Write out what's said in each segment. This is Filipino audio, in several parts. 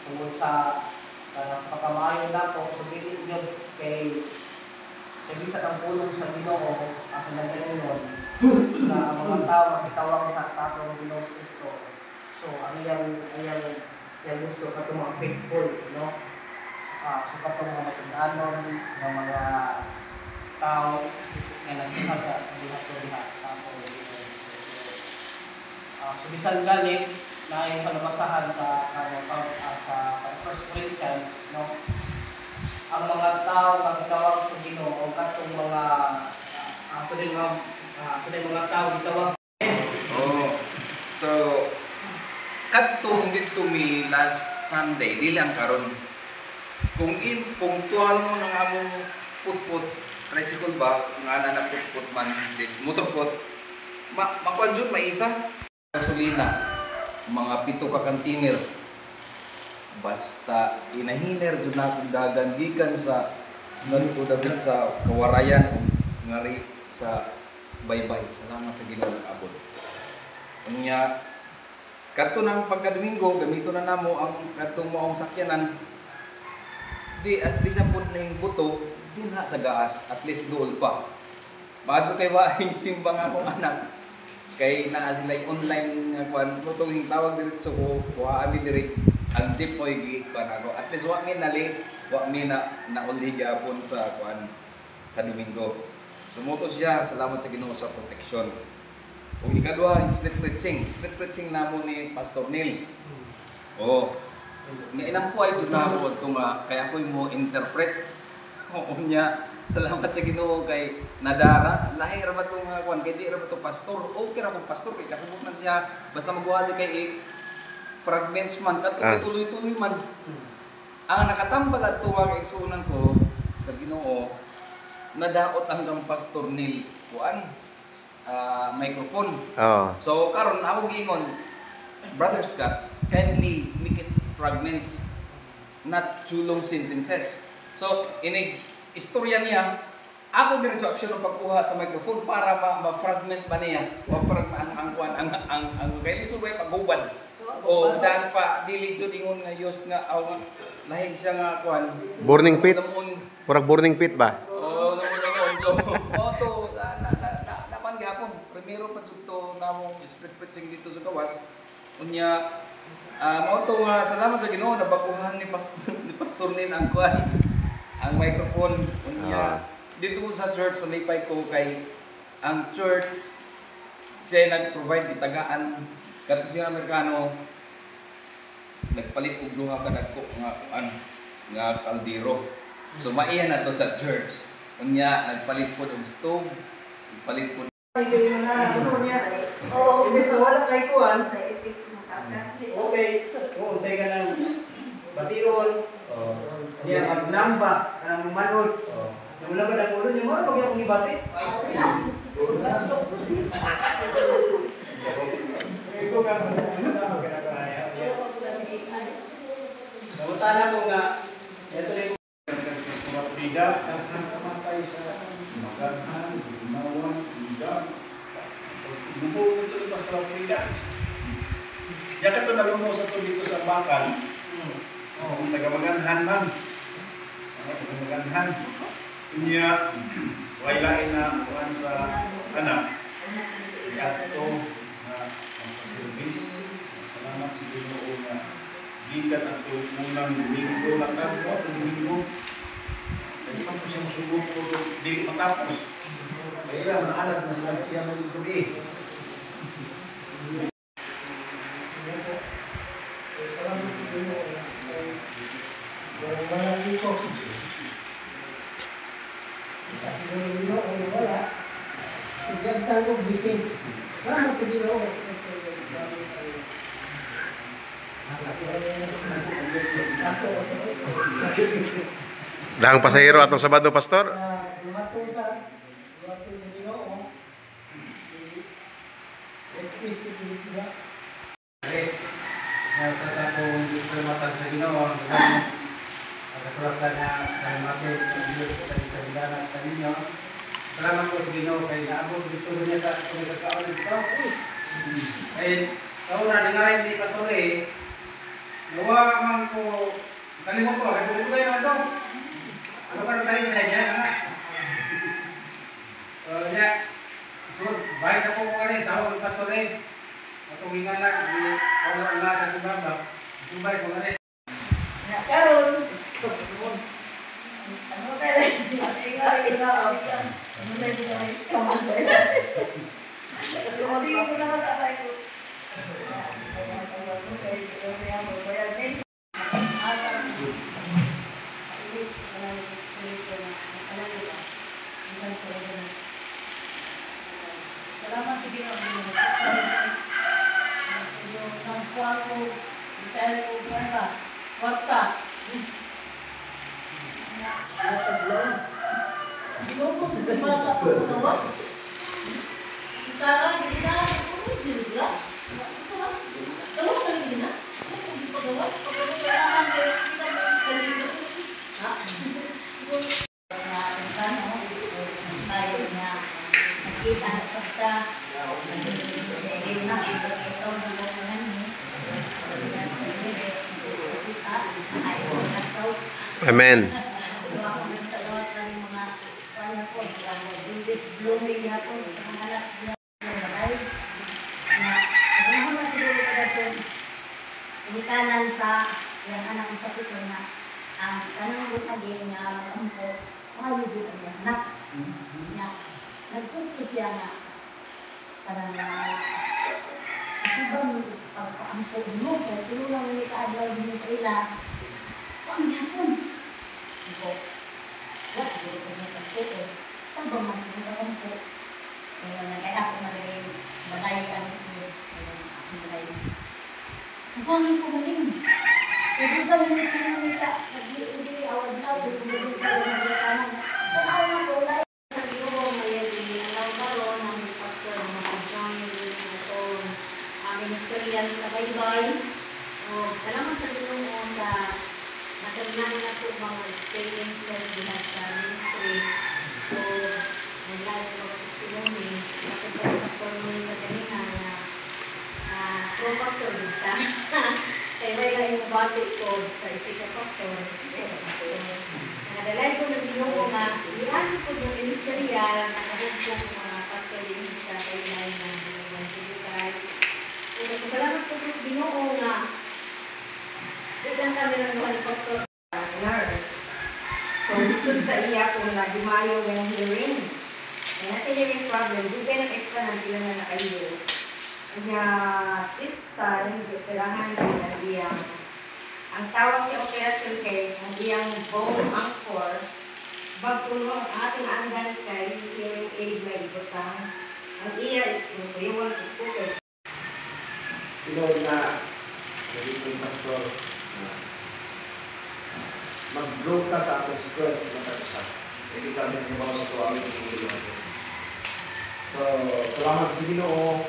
tungkol sa pagkamayon nato, so dili yun kay bisa kang pulong sa Ginoo sa nagkaroon na ang mga tao makitawag diha sa atong Ginoong Kristo. So ang iyang gusto katong mga faithful, no? So katong mga matinanon ng mga tao nga naghahaga sa diha sa atong Ginoong Kristo. So bisan gani na yung panabasahan sa 1 Corinthians, no? Ang mga tao nagtawag sa Ginoo o katong mga mga tao gitawag. Oh. So katong dito mi last Sunday dili ang karon. Kung punctual mo nang among putput tricycle ba nga na putput man motorpot makuan jud may isa gasolina mga 7 ka container basta inahiner jud na akong dagan gikan sa ngadto dagat sa Kawarayan ngari sa baybay. Salamat sa Ginoo abot. Unya kadto nang pagka-Domingo gamito na namo ang kadtong moong sakyanan di sa pud ning buto dinha sa gaas at least duol pa. Maadto kay waing simbang akong anak kay naa sila online nga kuan tutuhing tawag diretso ko kuha ami diri ang jeep oy gi kuan ako at least wa mi na late wa mi na nauli gyapon sa kuan sa Domingo. Sumuto siya, salamat sa Ginoo sa proteksyon. Kung ikaduha split preaching namo ni Pastor Neil. Oh nga inampuay jud na ako to nga kaya ko mo interpret niya. Salamat sa Ginoo kay nadara lahi ra ba tong kuan kay di ra ba to pastor okay ra kung pastor kay kasabot man siya basta magwali kay fragments man tuloy man ang nakatambal at tuwa kay igsunan ko sa Ginoo nadaot hanggang Pastor Neil kuan microphone. So karon ako giingon Brother Scott kindly make it fragments not too long sentences. So inig istorya niya, ako din sa aksyon ng pagkuha sa microphone para ma-fragment ba niya, ma-fragment ang kay lisubay paghubad. O dahil pa dili jud ingon nga yus nga aw lahi siya nga kuan. Burning pit. Purag burning pit ba? Oo, naman so to naman gapon. Primero pa jud to namong split preaching dito sa gawas. Unya mao to nga salamat sa Ginoo nabakuhan ni Pastor Nin ang kuan. Ang microphone unya dito sa church sa lipay ko kay ang church siya nag-provide itagaan kadto siya Amerikano nagpalit og duha ka dagko nga kaldero. So maiya na to sa church unya nagpalit pod og stove nagpalit pod imbes na wala kay kuan okay unsay ka nang bation niya maglamba kanang manod. Yung labad ang ulo niya mo pag akong ibati. Ito ka sama kinakaya. Nawala mo nga ito rin mga pida ang kamatay sa maganhan, ginawan, pida. Inupo ito pa sa pida. Ya ka to nalumos ito dito sa bakal. Taga-maganhan man. Taga-maganhan. Inya, wailain na kuhan sa anak. Iyato na magpaservice. Salamat sa Ginoo na gikan ang unang Domingo na kapwa at Domingo. Hindi man po siya masugod po di matapos. Kaya ang anak na siya ng gabi. Dahang pasahero atong Sabado, Pastor? Salamat po sa Ginoo kay naabot dito niya sa pagkakaon dito. Eh, kauna dingarin ni Pastor rin. At umingala, wala ang lahat sa baba. Sumbay ko na rin. Karon, ano tayo? Tingnan kita. Ano tayo dito? Kasi ko na makasay ko. Salamat sa Ginoo. Ang kuwan ko, isa'y ko ba? Kwarta. Lubos na para sa pagkawas. Sarang hindi na ako hindi na. Tawas na hindi na. Hindi pagawas. Pagawas na naman kita mo sa kanila. Ha? Na ang tanong tayo na nakita na sakta. Hindi na ito Amen. Kanan sa yang anak sa pito na ang kanang butagi nga ampo mahulog ang anak niya nagsulti siya nga para na ibang pagpaampo mo kaya tulungan ni kaadlaw din sa ila ang yapon ko was siguro ko na pagputo tabang man sa ampo kaya ako magaling bagay ang bagay Buangin ko galing. Pero galing na siya nila. Nag-iuli, awad na, bumili sa mga kanan. Kung ako na po, lahat sa iyo, mayali, alaw karon ng pastor ng mga John Lewis na ito, ministerial sa baybay. Salamat sa Ginoo sa natagnan na po mga experiences nila sa ministry. So, naglayo mga testimony. Natagnan pastor mo yung kanina na pastor dita. Kaya may lang bati ko sa isika pastor, isika pastor. Nadalay ko ng Ginoo nga, iyan ko ng ministerial, nakahugpong mga pastor din sa kailay ng Evangelicals. Kaya pasalamat ko sa Ginoo nga, ilan kami ng mga pastor. So, lisod sa iya kung nagimayo ng hearing. Kaya nasa hearing problem, di kayo nag-extra ng pila na nakayo. Kanya this time, operahan ng iyang ang tawag sa operasyon kay ang iyang bone anchor bagulong ating anggan kay hearing aid na ibutang ang iya is kung kuyawan at kukay Lord na naging pastor mag-grow ka sa atong strengths na pag-usap. Hindi kami nabawa sa tuwawin ng mga natin. So, salamat sa Ginoo.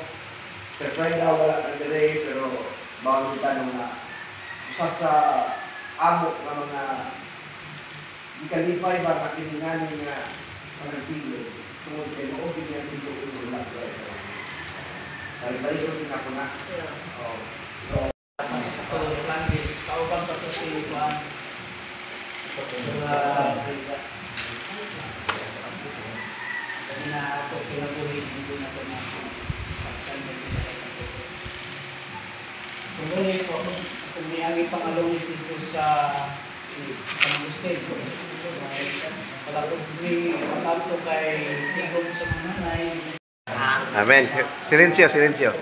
Sa Freda, wala ka dire, pero bago kita nung usa sa amok na mga ikalipay ba makininganin nga managpilo. Tungod kay mo, binyan dito ulo lang sa mga. Balik-balik ko din ako na. So, Ito, Landis, kauban pa ito si Juan. Kanina ako pinabuhin, hindi na ito na kung lunes, kung may aming pangalunis dito sa Pangustin. Pagkato kay Tigong sa mga nanay. Amen. Silencio, silencio.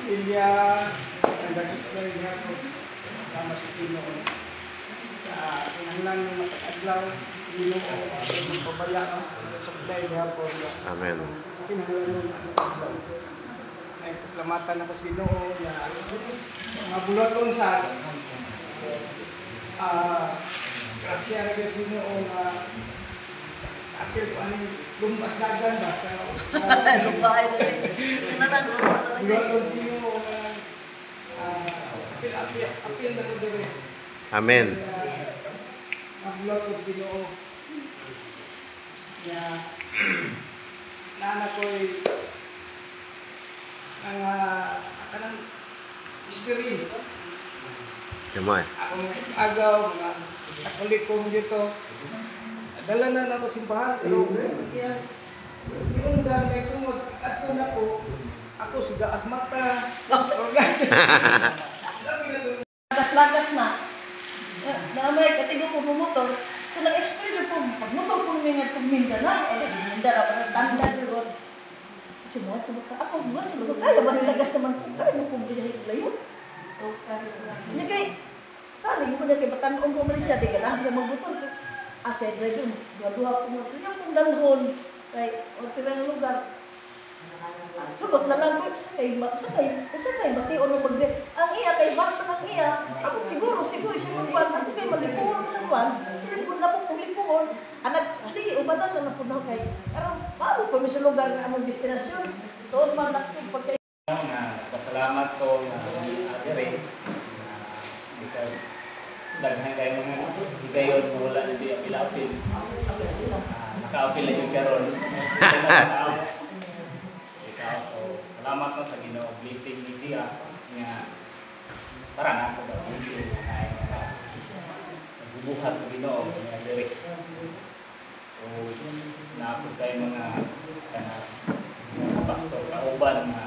Pamilya, ang dasipay niya po, sama sa Pinoon. Pinanglan ng matag-adlaw, Ginoo, ang pabayaan, supply niya po. Amen. Pinanglan ng matag-adlaw. Ay, pasalamatan ako sa Ginoo na mga bulaton sa grasya na sa Ginoo na akil ko anong lumpas dagan ba? Lumbay na rin. Sinalang lumbay na rin. Bulaton sa Ginoo na apil na rin dire. Amen. Maglot ko Ginoo. Ya nana ko'y ang kanang experience. Kamay. Akong agaw, mga katolikong dito. Dala na ako simbahan, pero yung may tungod at ko na ako siya asmata. Lagas-lagas na. Na may katigo ko motor. So nag-experience ko, pag motor ko mingat kong Mindanao, Mindanao, tanda doon. Kasi mo, ako, kaya ba nilagas naman ko? Kaya mo kong binahit layo? Hindi kay, sabi mo na kay Batanong ko Malaysia, di ka na, magmotor ko. Asya, doon, dua-dua ko motor. Yung kong dalhon, kay, o tirang lugar. Subot na lang ko, sakay, bati o nung mag ang iya, kay bakit ang iya, ako siguro, siya magpuan, ako kay malipuhon sa kuwan, hindi ko na po lipuhon. Anak, sige, ubadan na po na kay, pero paano pa may sa lugar na among destinasyon, doon man ako pagkay. Pasalamat ko na Ate Ray bisa daghan kayo mga higayon na wala na di apil-apil. Naka-apil na yung karon. Ikaw, so salamat mo sa Ginoo, blessing ni siya nga para na ako ba blessing na nagbubuhat sa Ginoo ni Ate Ray. So naapod kayo mga pastor sa uban nga